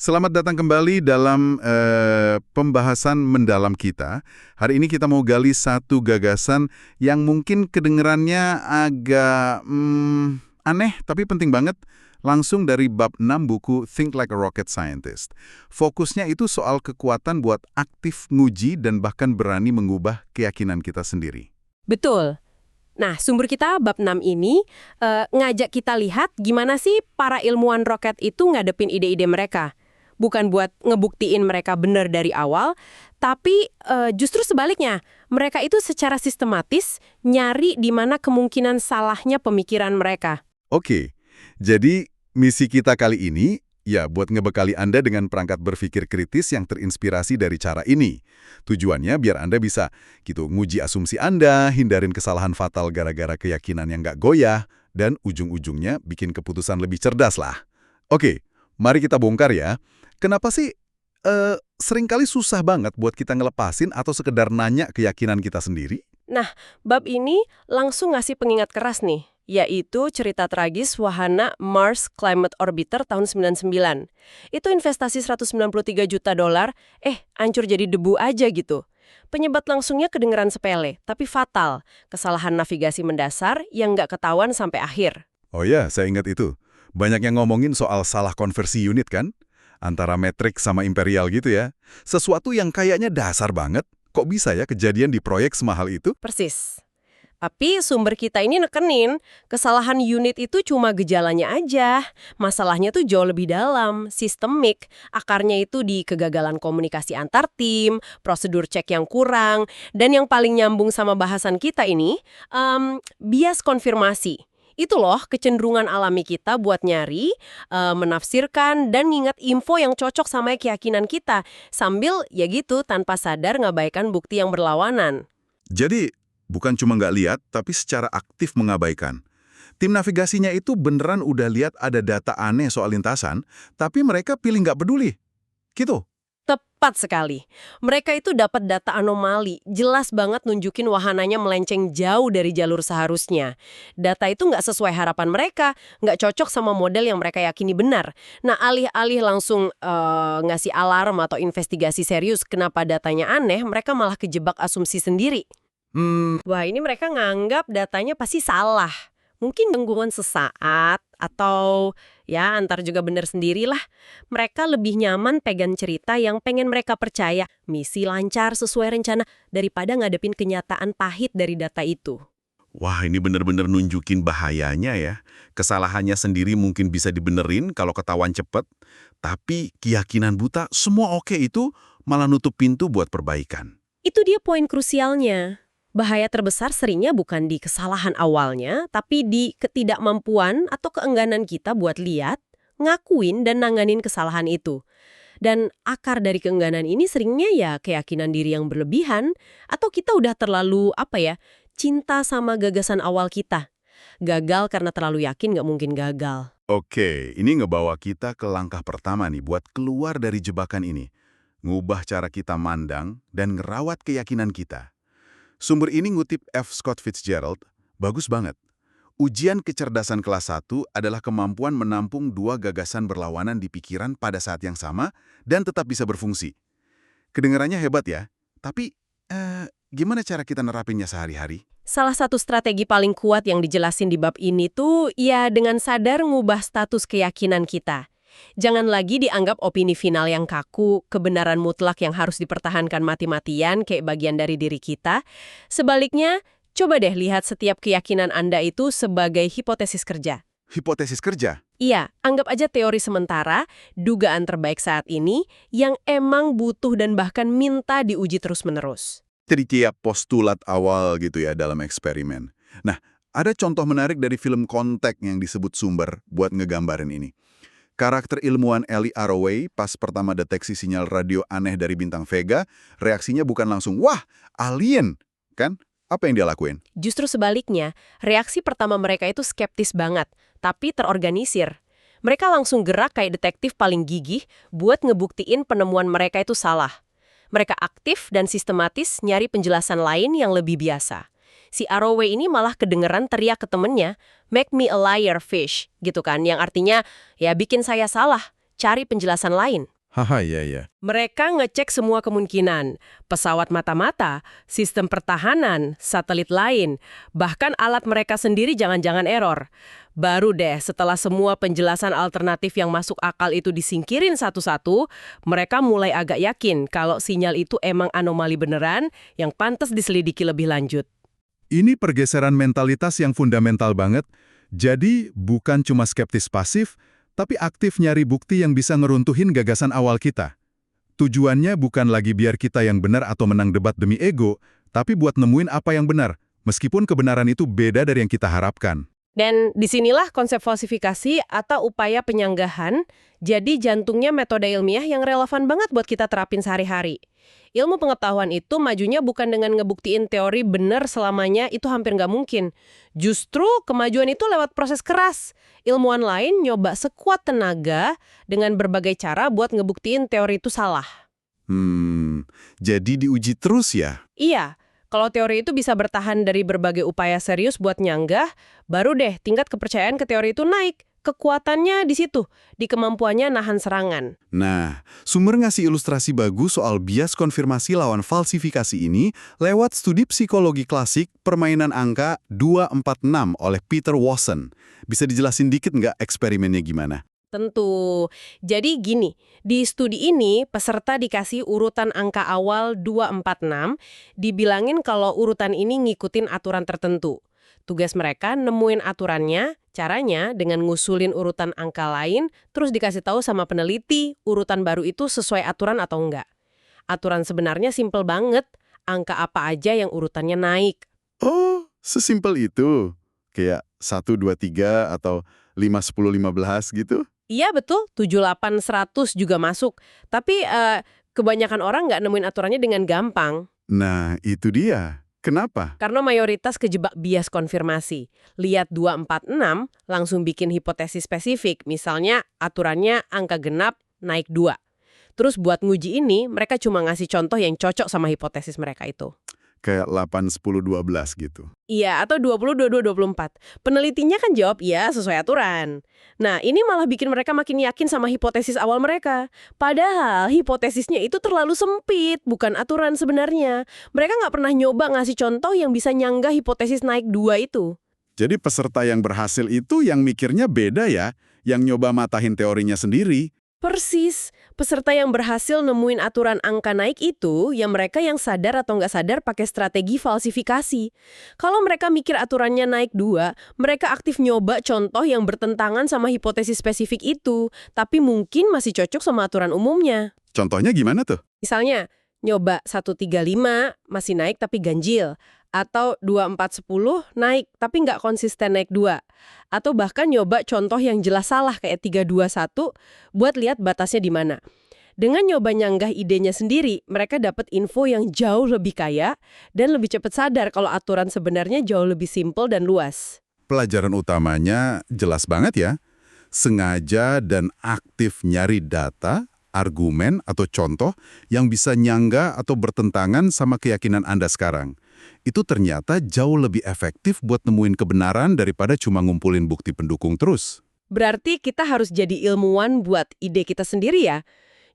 Selamat datang kembali dalam pembahasan mendalam kita. Hari ini kita mau gali satu gagasan yang mungkin kedengerannya agak aneh, tapi penting banget. Langsung dari bab 6 buku Think Like a Rocket Scientist. Fokusnya itu soal kekuatan buat aktif nguji dan bahkan berani mengubah keyakinan kita sendiri. Betul. Nah, sumber kita bab 6 ini ngajak kita lihat gimana sih para ilmuwan roket itu ngadepin ide-ide mereka. Bukan buat ngebuktiin mereka benar dari awal, tapi justru sebaliknya. Mereka itu secara sistematis nyari di mana kemungkinan salahnya pemikiran mereka. Oke, jadi misi kita kali ini ya buat ngebekali Anda dengan perangkat berpikir kritis yang terinspirasi dari cara ini. Tujuannya biar Anda bisa nguji asumsi Anda, hindarin kesalahan fatal gara-gara keyakinan yang nggak goyah, dan ujung-ujungnya bikin keputusan lebih cerdas lah. Oke, mari kita bongkar ya. Kenapa sih seringkali susah banget buat kita ngelepasin atau sekedar nanya keyakinan kita sendiri? Nah, bab ini langsung ngasih pengingat keras nih, yaitu cerita tragis wahana Mars Climate Orbiter tahun 99. Itu investasi $193 juta, hancur jadi debu aja gitu. Penyebab langsungnya kedengeran sepele, tapi fatal. Kesalahan navigasi mendasar yang nggak ketahuan sampai akhir. Oh ya, saya ingat itu. Banyak yang ngomongin soal salah konversi unit kan? Antara metrik sama imperial gitu ya. Sesuatu yang kayaknya dasar banget. Kok bisa ya kejadian di proyek semahal itu? Persis. Tapi sumber kita ini nekenin, kesalahan unit itu cuma gejalanya aja. Masalahnya tuh jauh lebih dalam, sistemik. Akarnya itu di kegagalan komunikasi antar tim, prosedur cek yang kurang, dan yang paling nyambung sama bahasan kita ini, bias konfirmasi. Itu loh kecenderungan alami kita buat nyari, menafsirkan, dan nginget info yang cocok sama keyakinan kita. Sambil ya gitu tanpa sadar ngabaikan bukti yang berlawanan. Jadi, bukan cuma nggak lihat, tapi secara aktif mengabaikan. Tim navigasinya itu beneran udah lihat ada data aneh soal lintasan, tapi mereka pilih nggak peduli. Gitu. Tepat sekali. Mereka itu dapat data anomali, jelas banget nunjukin wahananya melenceng jauh dari jalur seharusnya. Data itu nggak sesuai harapan mereka, nggak cocok sama model yang mereka yakini benar. Nah, alih-alih langsung ngasih alarm atau investigasi serius kenapa datanya aneh, mereka malah kejebak asumsi sendiri. Wah, ini mereka nganggap datanya pasti salah. Mungkin gangguan sesaat, atau ya antar juga benar sendirilah. Mereka lebih nyaman pegang cerita yang pengen mereka percaya, misi lancar sesuai rencana, daripada ngadepin kenyataan pahit dari data itu. Wah, ini bener-bener nunjukin bahayanya ya. Kesalahannya sendiri mungkin bisa dibenerin kalau ketahuan cepet, tapi keyakinan buta semua oke itu malah nutup pintu buat perbaikan. Itu dia poin krusialnya. Bahaya terbesar seringnya bukan di kesalahan awalnya, tapi di ketidakmampuan atau keengganan kita buat lihat, ngakuin, dan nanganin kesalahan itu. Dan akar dari keengganan ini seringnya ya keyakinan diri yang berlebihan, atau kita udah terlalu, cinta sama gagasan awal kita. Gagal karena terlalu yakin nggak mungkin gagal. Oke, ini ngebawa kita ke langkah pertama nih buat keluar dari jebakan ini. Ngubah cara kita mandang dan ngerawat keyakinan kita. Sumber ini ngutip F. Scott Fitzgerald, bagus banget. Ujian kecerdasan kelas 1 adalah kemampuan menampung dua gagasan berlawanan di pikiran pada saat yang sama dan tetap bisa berfungsi. Kedengarannya hebat ya, tapi gimana cara kita nerapinnya sehari-hari? Salah satu strategi paling kuat yang dijelasin di bab ini tuh ya dengan sadar ngubah status keyakinan kita. Jangan lagi dianggap opini final yang kaku, kebenaran mutlak yang harus dipertahankan mati-matian kayak bagian dari diri kita. Sebaliknya, coba deh lihat setiap keyakinan Anda itu sebagai hipotesis kerja. Hipotesis kerja? Iya, anggap aja teori sementara, dugaan terbaik saat ini, yang emang butuh dan bahkan minta diuji terus-menerus. Jadi tiap postulat awal gitu ya dalam eksperimen. Nah, ada contoh menarik dari film Contact yang disebut sumber buat ngegambarin ini. Karakter ilmuwan Ellie Arroway pas pertama deteksi sinyal radio aneh dari bintang Vega, reaksinya bukan langsung, wah, alien, kan? Apa yang dia lakuin? Justru sebaliknya, reaksi pertama mereka itu skeptis banget, tapi terorganisir. Mereka langsung gerak kayak detektif paling gigih buat ngebuktiin penemuan mereka itu salah. Mereka aktif dan sistematis nyari penjelasan lain yang lebih biasa. Si Arroway ini malah kedengeran teriak ke temennya, "Make me a liar, fish," gitu kan, yang artinya, ya bikin saya salah, cari penjelasan lain. Haha, ya. Mereka ngecek semua kemungkinan, pesawat mata-mata, sistem pertahanan, satelit lain, bahkan alat mereka sendiri jangan-jangan error. Baru deh setelah semua penjelasan alternatif yang masuk akal itu disingkirin satu-satu, mereka mulai agak yakin kalau sinyal itu emang anomali beneran yang pantas diselidiki lebih lanjut. Ini pergeseran mentalitas yang fundamental banget. Jadi, bukan cuma skeptis pasif, tapi aktif nyari bukti yang bisa ngeruntuhin gagasan awal kita. Tujuannya bukan lagi biar kita yang benar atau menang debat demi ego, tapi buat nemuin apa yang benar, meskipun kebenaran itu beda dari yang kita harapkan. Dan disinilah konsep falsifikasi atau upaya penyanggahan jadi jantungnya metode ilmiah yang relevan banget buat kita terapin sehari-hari. Ilmu pengetahuan itu majunya bukan dengan ngebuktiin teori benar selamanya, itu hampir nggak mungkin. Justru kemajuan itu lewat proses keras. Ilmuwan lain nyoba sekuat tenaga dengan berbagai cara buat ngebuktiin teori itu salah. Jadi diuji terus ya? Iya. Kalau teori itu bisa bertahan dari berbagai upaya serius buat nyanggah, baru deh tingkat kepercayaan ke teori itu naik. Kekuatannya di situ, di kemampuannya nahan serangan. Nah, sumber ngasih ilustrasi bagus soal bias konfirmasi lawan falsifikasi ini lewat studi psikologi klasik permainan angka 246 oleh Peter Watson. Bisa dijelasin dikit nggak eksperimennya gimana? Tentu. Jadi gini, di studi ini peserta dikasih urutan angka awal 246, dibilangin kalau urutan ini ngikutin aturan tertentu. Tugas mereka nemuin aturannya, caranya dengan ngusulin urutan angka lain, terus dikasih tahu sama peneliti urutan baru itu sesuai aturan atau enggak. Aturan sebenarnya simpel banget, angka apa aja yang urutannya naik. Oh, sesimpel itu? Kayak 1, 2, 3 atau 5, 10, 15 gitu? Iya betul, 78, 100 juga masuk. Tapi kebanyakan orang nggak nemuin aturannya dengan gampang. Nah, itu dia. Kenapa? Karena mayoritas kejebak bias konfirmasi. Lihat 246, langsung bikin hipotesis spesifik. Misalnya aturannya angka genap naik 2. Terus buat nguji ini, mereka cuma ngasih contoh yang cocok sama hipotesis mereka itu. Kayak 8, 10, 12 gitu. Iya, atau 20, 22, 24. Penelitinya kan jawab iya sesuai aturan. Nah, ini malah bikin mereka makin yakin sama hipotesis awal mereka. Padahal hipotesisnya itu terlalu sempit, bukan aturan sebenarnya. Mereka nggak pernah nyoba ngasih contoh yang bisa nyanggah hipotesis naik 2 itu. Jadi peserta yang berhasil itu yang mikirnya beda ya, yang nyoba matahin teorinya sendiri. Persis, peserta yang berhasil nemuin aturan angka naik itu, ya mereka yang sadar atau nggak sadar pakai strategi falsifikasi. Kalau mereka mikir aturannya naik 2, mereka aktif nyoba contoh yang bertentangan sama hipotesis spesifik itu, tapi mungkin masih cocok sama aturan umumnya. Contohnya gimana tuh? Misalnya, nyoba 135 masih naik tapi ganjil. Atau 2410 naik tapi nggak konsisten naik 2. Atau bahkan nyoba contoh yang jelas salah kayak 321 buat lihat batasnya di mana. Dengan nyoba nyanggah idenya sendiri, mereka dapat info yang jauh lebih kaya dan lebih cepat sadar kalau aturan sebenarnya jauh lebih simpel dan luas. Pelajaran utamanya jelas banget ya. Sengaja dan aktif nyari data, argumen atau contoh yang bisa nyanggah atau bertentangan sama keyakinan Anda sekarang. Itu ternyata jauh lebih efektif buat nemuin kebenaran daripada cuma ngumpulin bukti pendukung terus. Berarti kita harus jadi ilmuwan buat ide kita sendiri ya.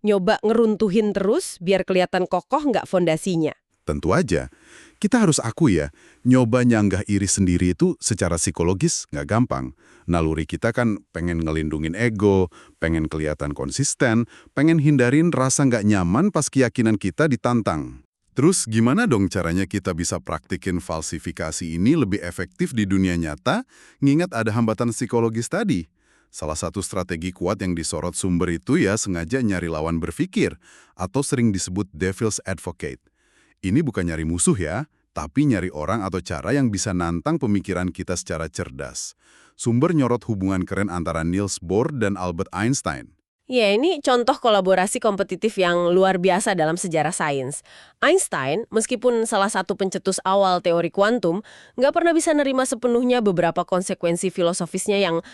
Nyoba ngeruntuhin terus biar kelihatan kokoh nggak fondasinya. Tentu aja. Kita harus akui ya, nyoba nyanggah iri sendiri itu secara psikologis nggak gampang. Naluri kita kan pengen ngelindungin ego, pengen kelihatan konsisten, pengen hindarin rasa nggak nyaman pas keyakinan kita ditantang. Terus gimana dong caranya kita bisa praktikin falsifikasi ini lebih efektif di dunia nyata, ngingat ada hambatan psikologis tadi? Salah satu strategi kuat yang disorot sumber itu ya sengaja nyari lawan berpikir, atau sering disebut devil's advocate. Ini bukan nyari musuh ya, tapi nyari orang atau cara yang bisa nantang pemikiran kita secara cerdas. Sumber nyorot hubungan keren antara Niels Bohr dan Albert Einstein. Ya, ini contoh kolaborasi kompetitif yang luar biasa dalam sejarah sains. Einstein, meskipun salah satu pencetus awal teori kuantum, nggak pernah bisa nerima sepenuhnya beberapa konsekuensi filosofisnya yang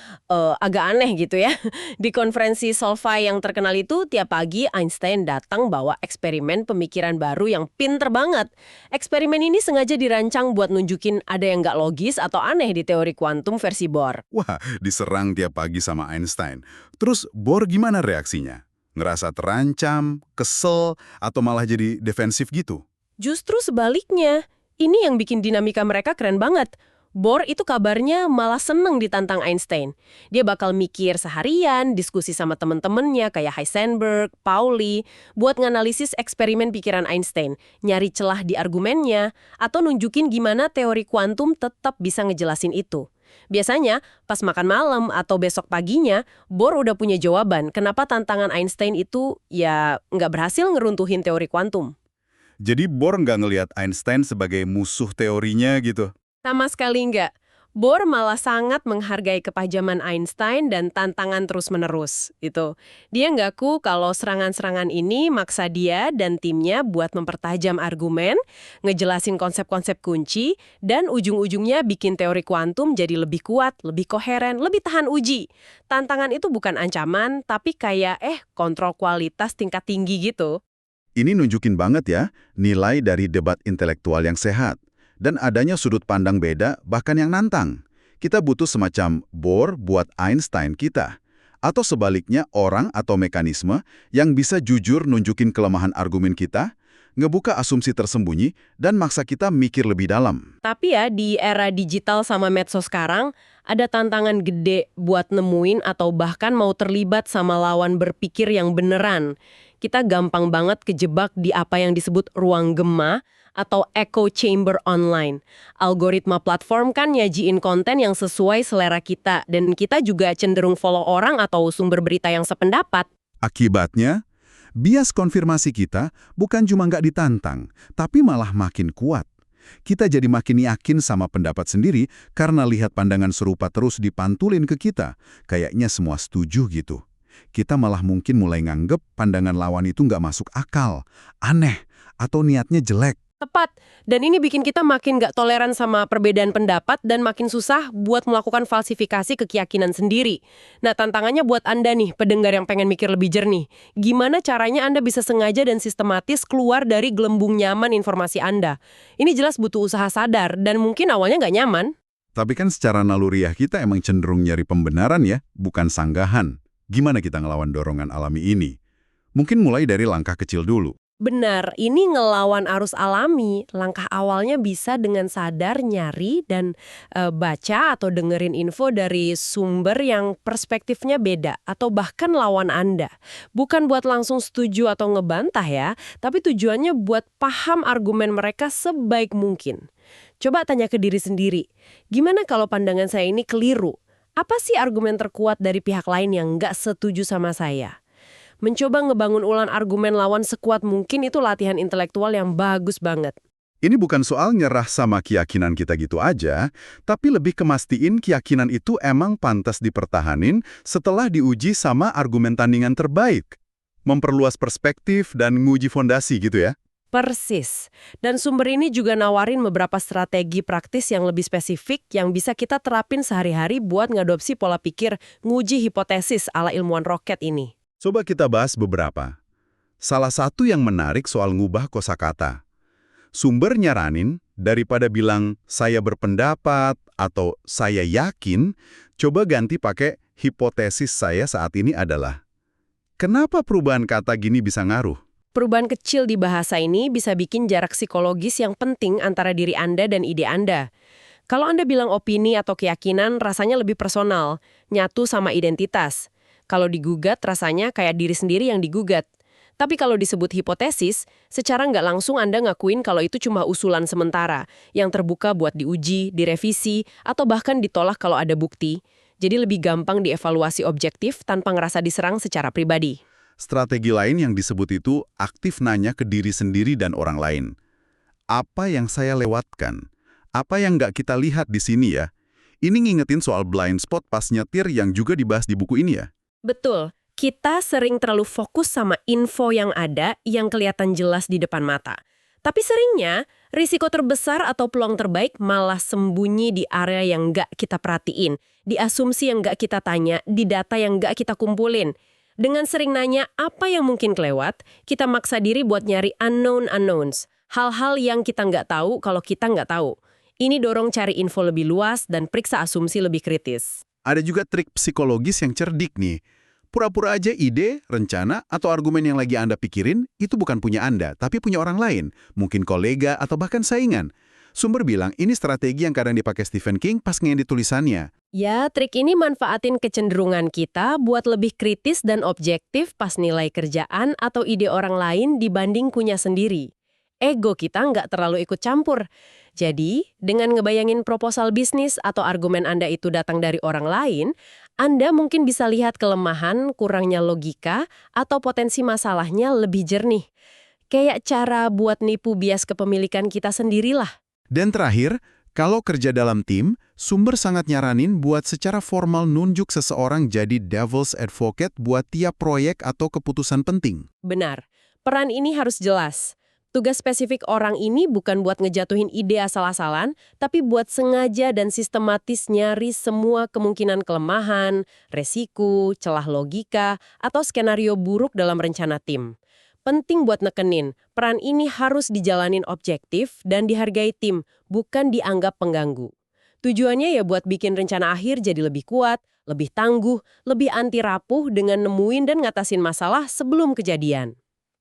agak aneh gitu ya. Di konferensi Solvay yang terkenal itu, tiap pagi Einstein datang bawa eksperimen pemikiran baru yang pinter banget. Eksperimen ini sengaja dirancang buat nunjukin ada yang nggak logis atau aneh di teori kuantum versi Bohr. Wah, diserang tiap pagi sama Einstein. Terus Bohr gimana reaksinya? Ngerasa terancam, kesel, atau malah jadi defensif gitu. Justru sebaliknya, ini yang bikin dinamika mereka keren banget. Bohr itu kabarnya malah seneng ditantang Einstein. Dia bakal mikir seharian, diskusi sama temen-temennya kayak Heisenberg, Pauli, buat nganalisis eksperimen pikiran Einstein, nyari celah di argumennya, atau nunjukin gimana teori kuantum tetap bisa ngejelasin itu. Biasanya, pas makan malam atau besok paginya, Bohr udah punya jawaban kenapa tantangan Einstein itu ya nggak berhasil ngeruntuhin teori kuantum. Jadi Bohr nggak ngelihat Einstein sebagai musuh teorinya gitu. Sama sekali nggak. Bohr malah sangat menghargai kepajaman Einstein dan tantangan terus-menerus. Itu. Dia ngaku kalau serangan-serangan ini maksa dia dan timnya buat mempertajam argumen, ngejelasin konsep-konsep kunci, dan ujung-ujungnya bikin teori kuantum jadi lebih kuat, lebih koheren, lebih tahan uji. Tantangan itu bukan ancaman, tapi kayak kontrol kualitas tingkat tinggi gitu. Ini nunjukin banget ya, nilai dari debat intelektual yang sehat. Dan adanya sudut pandang beda, bahkan yang nantang. Kita butuh semacam Bohr buat Einstein kita. Atau sebaliknya orang atau mekanisme yang bisa jujur nunjukin kelemahan argumen kita, ngebuka asumsi tersembunyi, dan maksa kita mikir lebih dalam. Tapi ya, di era digital sama medsos sekarang, ada tantangan gede buat nemuin atau bahkan mau terlibat sama lawan berpikir yang beneran. Kita gampang banget kejebak di apa yang disebut ruang gema atau echo chamber online. Algoritma platform kan nyajiin konten yang sesuai selera kita, dan kita juga cenderung follow orang atau sumber berita yang sependapat. Akibatnya, bias konfirmasi kita bukan cuma nggak ditantang, tapi malah makin kuat. Kita jadi makin yakin sama pendapat sendiri karena lihat pandangan serupa terus dipantulin ke kita. Kayaknya semua setuju gitu. Kita malah mungkin mulai nganggep pandangan lawan itu nggak masuk akal, aneh, atau niatnya jelek. Tepat. Dan ini bikin kita makin gak toleran sama perbedaan pendapat dan makin susah buat melakukan falsifikasi keyakinan sendiri. Nah, tantangannya buat Anda nih, pendengar yang pengen mikir lebih jernih. Gimana caranya Anda bisa sengaja dan sistematis keluar dari gelembung nyaman informasi Anda? Ini jelas butuh usaha sadar dan mungkin awalnya gak nyaman. Tapi kan secara naluriah kita emang cenderung nyari pembenaran ya, bukan sanggahan. Gimana kita ngelawan dorongan alami ini? Mungkin mulai dari langkah kecil dulu. Benar, ini ngelawan arus alami. Langkah awalnya bisa dengan sadar nyari dan baca atau dengerin info dari sumber yang perspektifnya beda atau bahkan lawan Anda. Bukan buat langsung setuju atau ngebantah ya, tapi tujuannya buat paham argumen mereka sebaik mungkin. Coba tanya ke diri sendiri, gimana kalau pandangan saya ini keliru? Apa sih argumen terkuat dari pihak lain yang nggak setuju sama saya? Mencoba ngebangun ulang argumen lawan sekuat mungkin itu latihan intelektual yang bagus banget. Ini bukan soal nyerah sama keyakinan kita gitu aja, tapi lebih kemastiin keyakinan itu emang pantas dipertahanin setelah diuji sama argumen tandingan terbaik. Memperluas perspektif dan nguji fondasi gitu ya. Persis. Dan sumber ini juga nawarin beberapa strategi praktis yang lebih spesifik yang bisa kita terapin sehari-hari buat ngadopsi pola pikir nguji hipotesis ala ilmuwan roket ini. Coba kita bahas beberapa. Salah satu yang menarik soal ngubah kosakata. Sumber nyaranin, daripada bilang saya berpendapat atau saya yakin, coba ganti pakai hipotesis saya saat ini adalah. Kenapa perubahan kata gini bisa ngaruh? Perubahan kecil di bahasa ini bisa bikin jarak psikologis yang penting antara diri Anda dan ide Anda. Kalau Anda bilang opini atau keyakinan, rasanya lebih personal, nyatu sama identitas. Kalau digugat, rasanya kayak diri sendiri yang digugat. Tapi kalau disebut hipotesis, secara nggak langsung Anda ngakuin kalau itu cuma usulan sementara, yang terbuka buat diuji, direvisi, atau bahkan ditolak kalau ada bukti. Jadi lebih gampang dievaluasi objektif tanpa ngerasa diserang secara pribadi. Strategi lain yang disebut itu aktif nanya ke diri sendiri dan orang lain. Apa yang saya lewatkan? Apa yang nggak kita lihat di sini ya? Ini ngingetin soal blind spot pas nyetir yang juga dibahas di buku ini ya? Betul, kita sering terlalu fokus sama info yang ada yang kelihatan jelas di depan mata. Tapi seringnya, risiko terbesar atau peluang terbaik malah sembunyi di area yang nggak kita perhatiin, di asumsi yang nggak kita tanya, di data yang nggak kita kumpulin. Dengan sering nanya apa yang mungkin kelewat, kita maksa diri buat nyari unknown unknowns, hal-hal yang kita nggak tahu kalau kita nggak tahu. Ini dorong cari info lebih luas dan periksa asumsi lebih kritis. Ada juga trik psikologis yang cerdik nih. Pura-pura aja ide, rencana, atau argumen yang lagi Anda pikirin itu bukan punya Anda, tapi punya orang lain, mungkin kolega atau bahkan saingan. Sumber bilang ini strategi yang kadang dipakai Stephen King pas ngedit tulisannya. Ya, trik ini manfaatin kecenderungan kita buat lebih kritis dan objektif pas nilai kerjaan atau ide orang lain dibanding punya sendiri. Ego kita nggak terlalu ikut campur. Jadi, dengan ngebayangin proposal bisnis atau argumen Anda itu datang dari orang lain, Anda mungkin bisa lihat kelemahan, kurangnya logika, atau potensi masalahnya lebih jernih. Kayak cara buat nipu bias kepemilikan kita sendirilah. Dan terakhir, kalau kerja dalam tim, sumber sangat nyaranin buat secara formal nunjuk seseorang jadi devil's advocate buat tiap proyek atau keputusan penting. Benar, peran ini harus jelas. Tugas spesifik orang ini bukan buat ngejatuhin ide asal-asalan, tapi buat sengaja dan sistematis nyari semua kemungkinan kelemahan, resiko, celah logika, atau skenario buruk dalam rencana tim. Penting buat nekenin, peran ini harus dijalanin objektif dan dihargai tim, bukan dianggap pengganggu. Tujuannya ya buat bikin rencana akhir jadi lebih kuat, lebih tangguh, lebih anti rapuh dengan nemuin dan ngatasin masalah sebelum kejadian.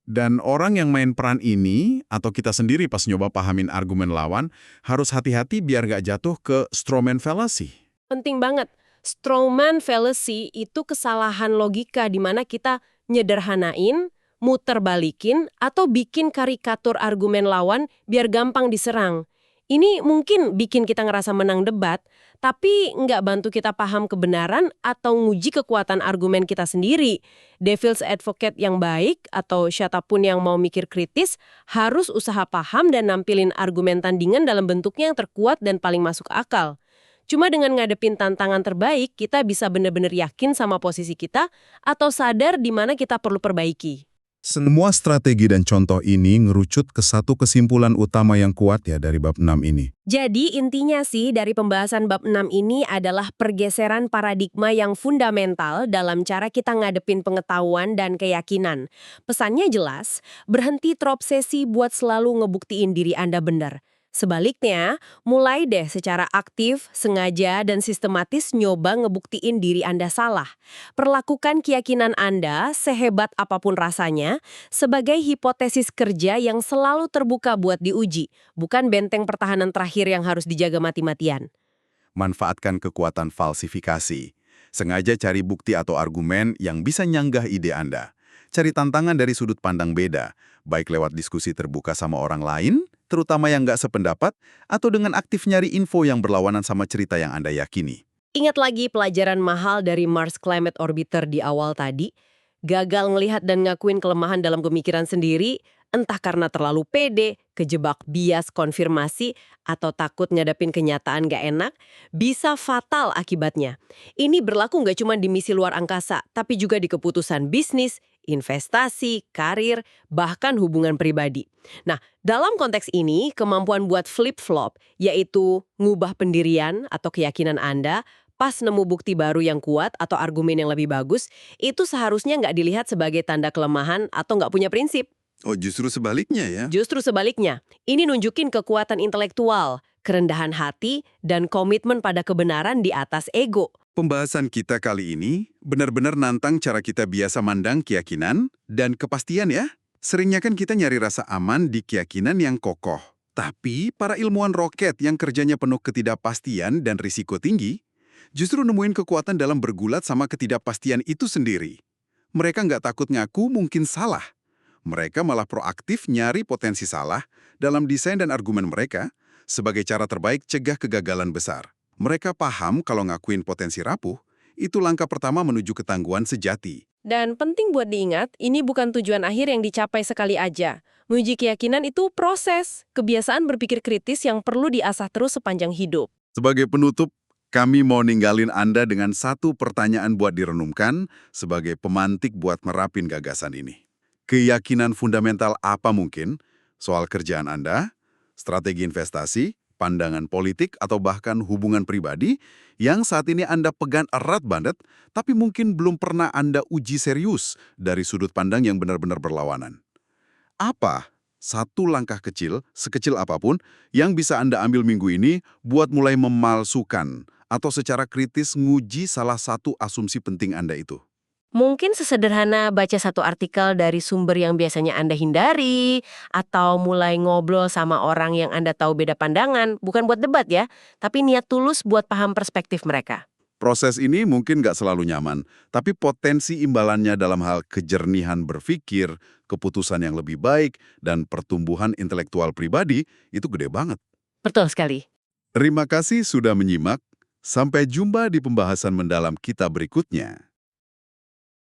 Dan orang yang main peran ini, atau kita sendiri pas nyoba pahamin argumen lawan, harus hati-hati biar nggak jatuh ke strawman fallacy. Penting banget. Strawman fallacy itu kesalahan logika di mana kita nyederhanain, muter balikin, atau bikin karikatur argumen lawan biar gampang diserang. Ini mungkin bikin kita ngerasa menang debat, tapi nggak bantu kita paham kebenaran atau nguji kekuatan argumen kita sendiri. Devil's advocate yang baik atau siapapun yang mau mikir kritis harus usaha paham dan nampilin argumen tandingan dalam bentuknya yang terkuat dan paling masuk akal. Cuma dengan ngadepin tantangan terbaik, kita bisa benar-benar yakin sama posisi kita atau sadar di mana kita perlu perbaiki. Semua strategi dan contoh ini ngerucut ke satu kesimpulan utama yang kuat ya dari bab 6 ini. Jadi intinya sih dari pembahasan bab 6 ini adalah pergeseran paradigma yang fundamental dalam cara kita ngadepin pengetahuan dan keyakinan. Pesannya jelas, berhenti terobsesi buat selalu ngebuktiin diri Anda benar. Sebaliknya, mulai deh secara aktif, sengaja, dan sistematis nyoba ngebuktiin diri Anda salah. Perlakukan keyakinan Anda, sehebat apapun rasanya, sebagai hipotesis kerja yang selalu terbuka buat diuji, bukan benteng pertahanan terakhir yang harus dijaga mati-matian. Manfaatkan kekuatan falsifikasi. Sengaja cari bukti atau argumen yang bisa nyanggah ide Anda. Cari tantangan dari sudut pandang beda, baik lewat diskusi terbuka sama orang lain, terutama yang nggak sependapat, atau dengan aktif nyari info yang berlawanan sama cerita yang Anda yakini. Ingat lagi pelajaran mahal dari Mars Climate Orbiter di awal tadi? Gagal ngelihat dan ngakuin kelemahan dalam pemikiran sendiri, entah karena terlalu pede, kejebak bias konfirmasi, atau takut ngadepin kenyataan gak enak, bisa fatal akibatnya. Ini berlaku nggak cuma di misi luar angkasa, tapi juga di keputusan bisnis, investasi, karir, bahkan hubungan pribadi. Nah, dalam konteks ini, kemampuan buat flip-flop, yaitu ngubah pendirian atau keyakinan Anda, pas nemu bukti baru yang kuat atau argumen yang lebih bagus, itu seharusnya nggak dilihat sebagai tanda kelemahan atau nggak punya prinsip. Oh, justru sebaliknya ya? Justru sebaliknya, ini nunjukin kekuatan intelektual, kerendahan hati, dan komitmen pada kebenaran di atas ego. Pembahasan kita kali ini benar-benar nantang cara kita biasa mandang keyakinan dan kepastian ya. Seringnya kan kita nyari rasa aman di keyakinan yang kokoh. Tapi para ilmuwan roket yang kerjanya penuh ketidakpastian dan risiko tinggi, justru nemuin kekuatan dalam bergulat sama ketidakpastian itu sendiri. Mereka nggak takut ngaku mungkin salah. Mereka malah proaktif nyari potensi salah dalam desain dan argumen mereka sebagai cara terbaik cegah kegagalan besar. Mereka paham kalau ngakuin potensi rapuh, itu langkah pertama menuju ketangguhan sejati. Dan penting buat diingat, ini bukan tujuan akhir yang dicapai sekali aja. Menguji keyakinan itu proses, kebiasaan berpikir kritis yang perlu diasah terus sepanjang hidup. Sebagai penutup, kami mau ninggalin Anda dengan satu pertanyaan buat direnungkan sebagai pemantik buat merapin gagasan ini. Keyakinan fundamental apa mungkin soal kerjaan Anda, strategi investasi, pandangan politik, atau bahkan hubungan pribadi yang saat ini Anda pegang erat banget, tapi mungkin belum pernah Anda uji serius dari sudut pandang yang benar-benar berlawanan. Apa satu langkah kecil, sekecil apapun, yang bisa Anda ambil minggu ini buat mulai memalsukan atau secara kritis nguji salah satu asumsi penting Anda itu? Mungkin sesederhana baca satu artikel dari sumber yang biasanya Anda hindari, atau mulai ngobrol sama orang yang Anda tahu beda pandangan, bukan buat debat ya, tapi niat tulus buat paham perspektif mereka. Proses ini mungkin nggak selalu nyaman, tapi potensi imbalannya dalam hal kejernihan berpikir, keputusan yang lebih baik, dan pertumbuhan intelektual pribadi itu gede banget. Betul sekali. Terima kasih sudah menyimak. Sampai jumpa di pembahasan mendalam kita berikutnya.